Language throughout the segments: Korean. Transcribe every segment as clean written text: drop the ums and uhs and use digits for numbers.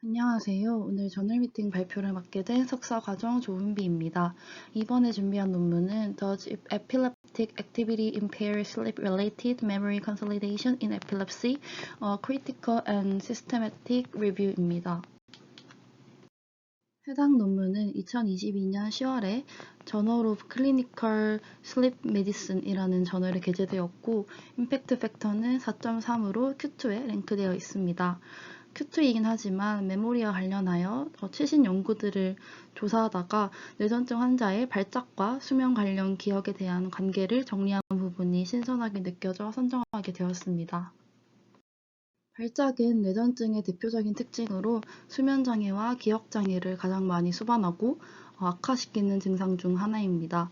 안녕하세요. 오늘 저널 미팅 발표를 맡게 된 석사과정 조은비입니다. 이번에 준비한 논문은 Does Epileptic Activity Impair Sleep-Related Memory Consolidation in Epilepsy? A Critical and Systematic Review입니다. 해당 논문은 2022년 10월에 Journal of Clinical Sleep Medicine이라는 저널에 게재되었고 임팩트 팩터는 4.3으로 Q2에 랭크되어 있습니다. Q2이긴 하지만 메모리와 관련하여 최신 연구들을 조사하다가 뇌전증 환자의 발작과 수면 관련 기억에 대한 관계를 정리한 부분이 신선하게 느껴져 선정하게 되었습니다. 발작은 뇌전증의 대표적인 특징으로 수면장애와 기억장애를 가장 많이 수반하고 악화시키는 증상 중 하나입니다.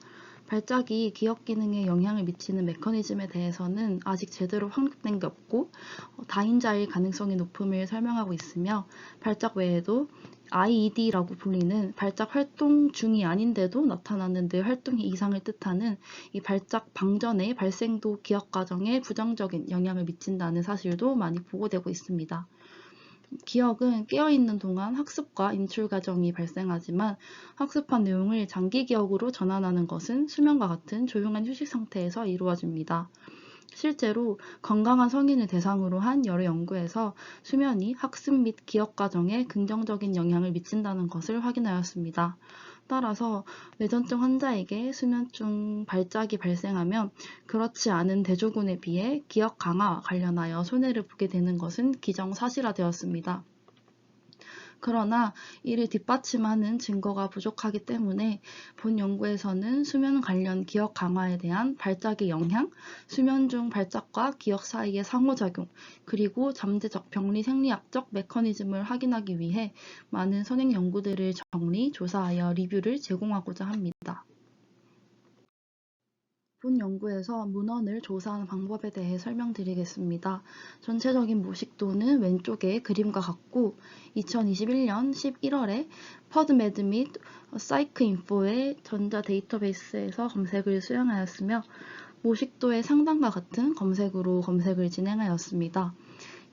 발작이 기억 기능에 영향을 미치는 메커니즘에 대해서는 아직 제대로 확립된 게 없고 다인자일 가능성이 높음을 설명하고 있으며 발작 외에도 IED라고 불리는 발작 활동 중이 아닌데도 나타나는 뇌 활동의 이상을 뜻하는 이 발작 방전의 발생도 기억 과정에 부정적인 영향을 미친다는 사실도 많이 보고되고 있습니다. 기억은 깨어있는 동안 학습과 인출 과정이 발생하지만 학습한 내용을 장기 기억으로 전환하는 것은 수면과 같은 조용한 휴식 상태에서 이루어집니다. 실제로 건강한 성인을 대상으로 한 여러 연구에서 수면이 학습 및 기억 과정에 긍정적인 영향을 미친다는 것을 확인하였습니다. 따라서 뇌전증 환자에게 수면 중 발작이 발생하면 그렇지 않은 대조군에 비해 기억 강화와 관련하여 손해를 보게 되는 것은 기정사실화되었습니다. 그러나 이를 뒷받침하는 증거가 부족하기 때문에 본 연구에서는 수면 관련 기억 강화에 대한 발작의 영향, 수면 중 발작과 기억 사이의 상호작용, 그리고 잠재적 병리 생리학적 메커니즘을 확인하기 위해 많은 선행 연구들을 정리, 조사하여 리뷰를 제공하고자 합니다. 본 연구에서 문헌을 조사하는 방법에 대해 설명드리겠습니다. 전체적인 모식도는 왼쪽의 그림과 같고 2021년 11월에 퍼드메드 및 사이크인포의 전자 데이터베이스에서 검색을 수행하였으며 모식도의 상단과 같은 검색으로 검색을 진행하였습니다.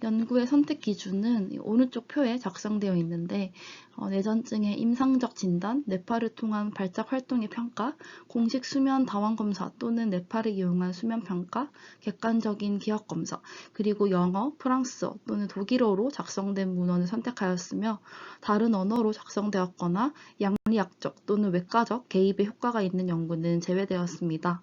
연구의 선택 기준은 오른쪽 표에 작성되어 있는데 뇌전증의 임상적 진단, 뇌파를 통한 발작 활동의 평가, 공식 수면 다원 검사 또는 뇌파를 이용한 수면 평가, 객관적인 기억 검사, 그리고 영어, 프랑스어 또는 독일어로 작성된 문헌을 선택하였으며 다른 언어로 작성되었거나 양리학적 또는 외과적 개입의 효과가 있는 연구는 제외되었습니다.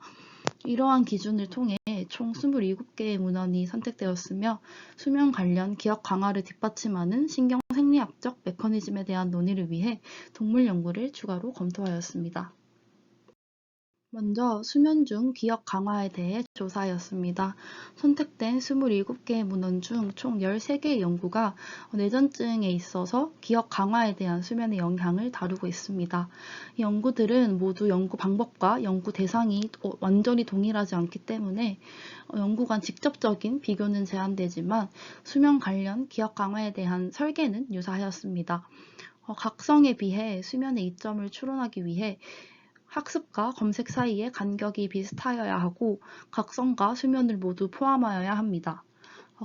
이러한 기준을 통해 총 27개의 문헌이 선택되었으며 수면 관련 기억 강화를 뒷받침하는 신경 생리학적 메커니즘에 대한 논의를 위해 동물 연구를 추가로 검토하였습니다. 먼저 수면 중 기억 강화에 대해 조사하였습니다. 선택된 27개의 문헌 중 총 13개의 연구가 뇌전증에 있어서 기억 강화에 대한 수면의 영향을 다루고 있습니다. 이 연구들은 모두 연구 방법과 연구 대상이 완전히 동일하지 않기 때문에 연구 간 직접적인 비교는 제한되지만 수면 관련 기억 강화에 대한 설계는 유사하였습니다. 각성에 비해 수면의 이점을 추론하기 위해 학습과 검색 사이의 간격이 비슷하여야 하고 각성과 수면을 모두 포함하여야 합니다.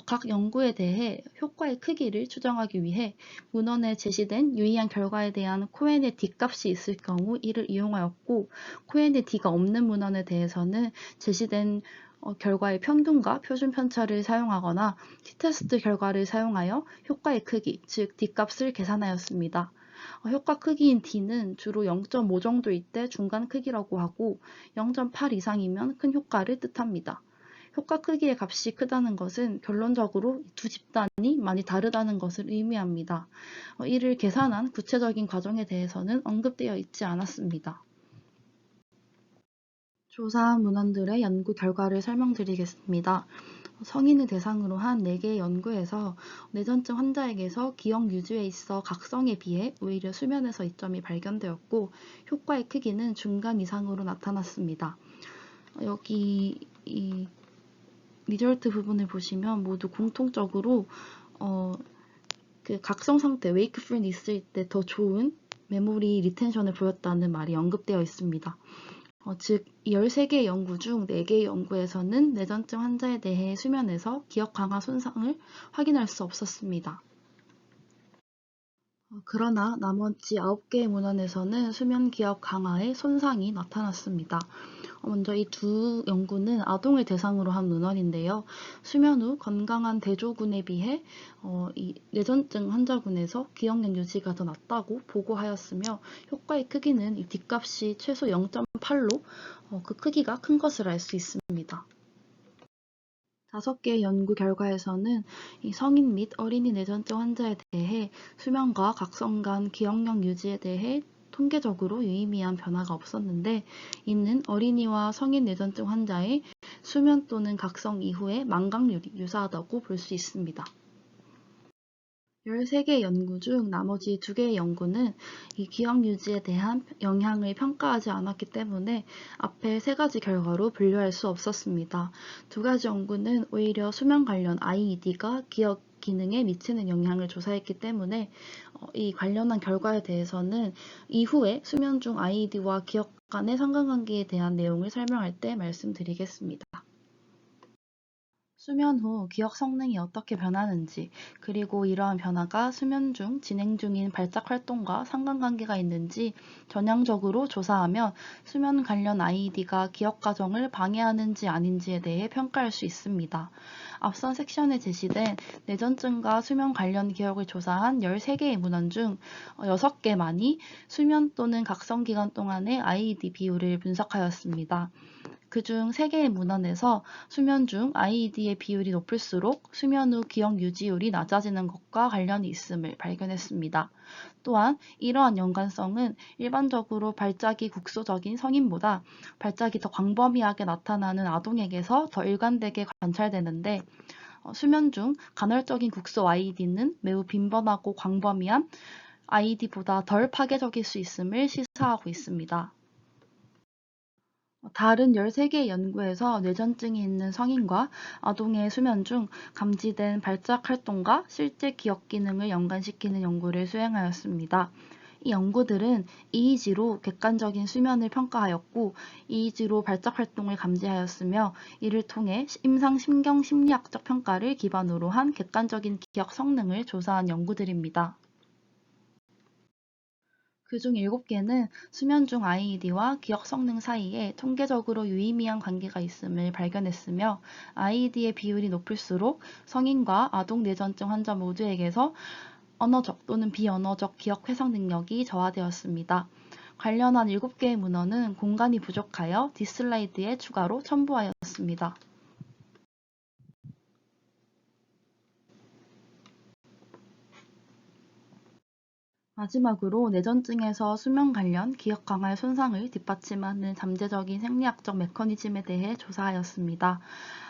각 연구에 대해 효과의 크기를 추정하기 위해 문헌에 제시된 유의한 결과에 대한 코엔의 D값이 있을 경우 이를 이용하였고 코엔의 D가 없는 문헌에 대해서는 제시된 결과의 평균과 표준 편차를 사용하거나 T테스트 결과를 사용하여 효과의 크기, 즉 D값을 계산하였습니다. 효과 크기인 D는 주로 0.5 정도일 때 중간 크기라고 하고 0.8 이상이면 큰 효과를 뜻합니다. 효과 크기의 값이 크다는 것은 결론적으로 두 집단이 많이 다르다는 것을 의미합니다. 이를 계산한 구체적인 과정에 대해서는 언급되어 있지 않았습니다. 조사한 문헌들의 연구 결과를 설명드리겠습니다. 성인을 대상으로 한 4개의 연구에서 뇌전증 환자에게서 기억 유지에 있어 각성에 비해 오히려 수면에서 이점이 발견되었고 효과의 크기는 중간 이상으로 나타났습니다. 여기 이 리절트 부분을 보시면 모두 공통적으로 그 각성 상태, 웨이크풀 있을 때 더 좋은 메모리 리텐션을 보였다는 말이 언급되어 있습니다. 즉 13개의 연구 중 4개의 연구에서는 뇌전증 환자에 대해 수면에서 기억 강화 손상을 확인할 수 없었습니다. 그러나 나머지 9개의 문헌에서는 수면 기억 강화에 손상이 나타났습니다. 먼저 이 두 연구는 아동을 대상으로 한 문헌인데요. 수면 후 건강한 대조군에 비해 이 뇌전증 환자군에서 기억력 유지가 더 낮다고 보고하였으며 효과의 크기는 이 뒷값이 최소 0.8로 그 크기가 큰 것을 알 수 있습니다. 5개의 연구 결과에서는 이 성인 및 어린이 뇌전증 환자에 대해 수면과 각성 간 기억력 유지에 대해 통계적으로 유의미한 변화가 없었는데, 이는 어린이와 성인 뇌전증 환자의 수면 또는 각성 이후의 망각률이 유사하다고 볼 수 있습니다. 13개의 연구 중 나머지 2개의 연구는 이 기억 유지에 대한 영향을 평가하지 않았기 때문에 앞에 3가지 결과로 분류할 수 없었습니다. 2가지 연구는 오히려 수면 관련 IED가 기억 기능에 미치는 영향을 조사했기 때문에 이 관련한 결과에 대해서는 이후에 수면 중 IED와 기억 간의 상관관계에 대한 내용을 설명할 때 말씀드리겠습니다. 수면 후 기억 성능이 어떻게 변하는지, 그리고 이러한 변화가 수면 중 진행 중인 발작 활동과 상관관계가 있는지 전향적으로 조사하면 수면 관련 IED가 기억 과정을 방해하는지 아닌지에 대해 평가할 수 있습니다. 앞선 섹션에 제시된 뇌전증과 수면 관련 기억을 조사한 13개의 문헌 중 6개만이 수면 또는 각성 기간 동안의 IED 비율을 분석하였습니다. 그중 3개의 문헌에서 수면 중 IED의 비율이 높을수록 수면 후 기억 유지율이 낮아지는 것과 관련이 있음을 발견했습니다. 또한 이러한 연관성은 일반적으로 발작이 국소적인 성인보다 발작이 더 광범위하게 나타나는 아동에게서 더 일관되게 관찰되는데, 수면 중 간헐적인 국소 IED는 매우 빈번하고 광범위한 IED보다 덜 파괴적일 수 있음을 시사하고 있습니다. 다른 13개의 연구에서 뇌전증이 있는 성인과 아동의 수면 중 감지된 발작 활동과 실제 기억 기능을 연관시키는 연구를 수행하였습니다. 이 연구들은 EEG로 객관적인 수면을 평가하였고, EEG로 발작 활동을 감지하였으며, 이를 통해 임상 신경 심리학적 평가를 기반으로 한 객관적인 기억 성능을 조사한 연구들입니다. 그중 7개는 수면 중 IED와 기억 성능 사이에 통계적으로 유의미한 관계가 있음을 발견했으며, IED의 비율이 높을수록 성인과 아동 뇌전증 환자 모두에게서 언어적 또는 비언어적 기억 회상 능력이 저하되었습니다. 관련한 7개의 문헌은 공간이 부족하여 디슬라이드에 추가로 첨부하였습니다. 마지막으로 뇌전증에서 수면 관련 기억 강화의 손상을 뒷받침하는 잠재적인 생리학적 메커니즘에 대해 조사하였습니다.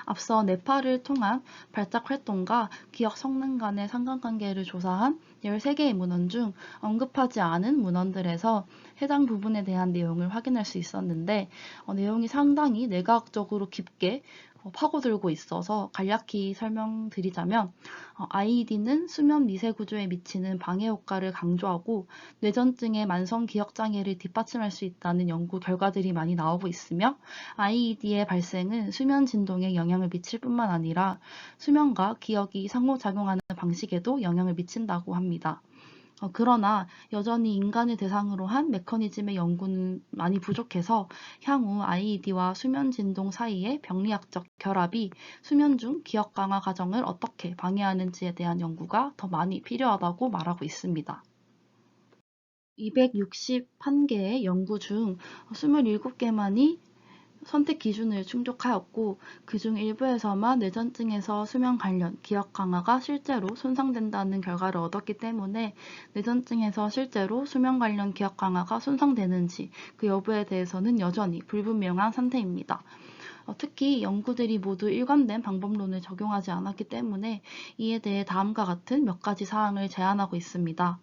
앞서 뇌파를 통한 발작 활동과 기억 성능 간의 상관관계를 조사한 13개의 문헌 중 언급하지 않은 문헌들에서 해당 부분에 대한 내용을 확인할 수 있었는데, 내용이 상당히 뇌과학적으로 깊게 파고들고 있어서 간략히 설명드리자면, IED는 수면 미세 구조에 미치는 방해 효과를 강조하고 뇌전증의 만성 기억 장애를 뒷받침할 수 있다는 연구 결과들이 많이 나오고 있으며, IED의 발생은 수면 진동에 영향을 미칠 뿐만 아니라 수면과 기억이 상호작용하는 방식에도 영향을 미친다고 합니다. 그러나 여전히 인간을 대상으로 한 메커니즘의 연구는 많이 부족해서 향후 IED와 수면 진동 사이의 병리학적 결합이 수면 중 기억 강화 과정을 어떻게 방해하는지에 대한 연구가 더 많이 필요하다고 말하고 있습니다. 261개의 연구 중 27개만이 선택 기준을 충족하였고, 그중 일부에서만 뇌전증에서 수면 관련 기억 강화가 실제로 손상된다는 결과를 얻었기 때문에 뇌전증에서 실제로 수면 관련 기억 강화가 손상되는지 그 여부에 대해서는 여전히 불분명한 상태입니다. 특히 연구들이 모두 일관된 방법론을 적용하지 않았기 때문에 이에 대해 다음과 같은 몇 가지 사항을 제안하고 있습니다.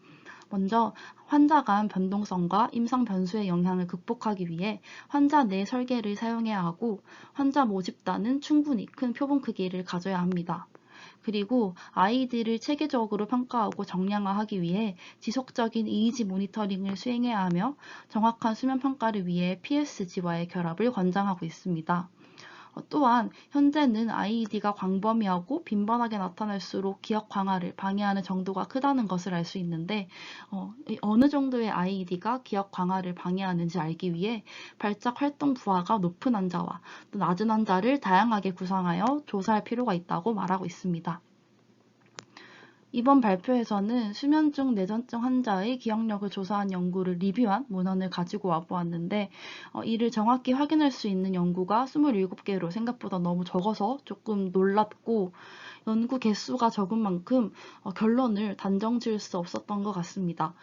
먼저 환자 간 변동성과 임상 변수의 영향을 극복하기 위해 환자 내 설계를 사용해야 하고, 환자 모집단은 충분히 큰 표본 크기를 가져야 합니다. 그리고 IED를 체계적으로 평가하고 정량화하기 위해 지속적인 EEG 모니터링을 수행해야 하며, 정확한 수면 평가를 위해 PSG와의 결합을 권장하고 있습니다. 또한 현재는 IED가 광범위하고 빈번하게 나타날수록 기억 강화를 방해하는 정도가 크다는 것을 알 수 있는데 어느 정도의 IED가 기억 강화를 방해하는지 알기 위해 발작 활동 부하가 높은 환자와 또 낮은 환자를 다양하게 구성하여 조사할 필요가 있다고 말하고 있습니다. 이번 발표에서는 수면증 내전증 환자의 기억력을 조사한 연구를 리뷰한 문헌을 가지고 와보았는데 이를 정확히 확인할 수 있는 연구가 27개로 생각보다 너무 적어서 조금 놀랐고 연구 개수가 적은 만큼 결론을 단정 지을 수 없었던 것 같습니다.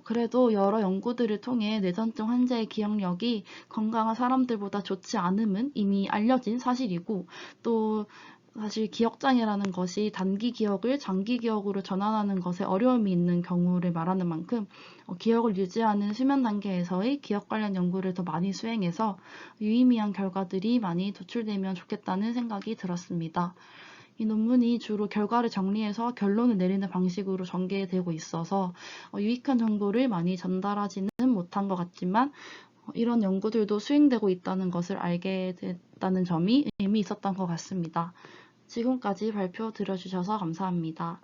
그래도 여러 연구들을 통해 뇌전증 환자의 기억력이 건강한 사람들보다 좋지 않음은 이미 알려진 사실이고 또 사실 기억장애라는 것이 단기 기억을 장기 기억으로 전환하는 것에 어려움이 있는 경우를 말하는 만큼 기억을 유지하는 수면 단계에서의 기억 관련 연구를 더 많이 수행해서 유의미한 결과들이 많이 도출되면 좋겠다는 생각이 들었습니다. 이 논문이 주로 결과를 정리해서 결론을 내리는 방식으로 전개되고 있어서 유익한 정보를 많이 전달하지는 못한 것 같지만 이런 연구들도 수행되고 있다는 것을 알게 됐다는 점이 의미 있었던 것 같습니다. 지금까지 발표 들어주셔서 감사합니다.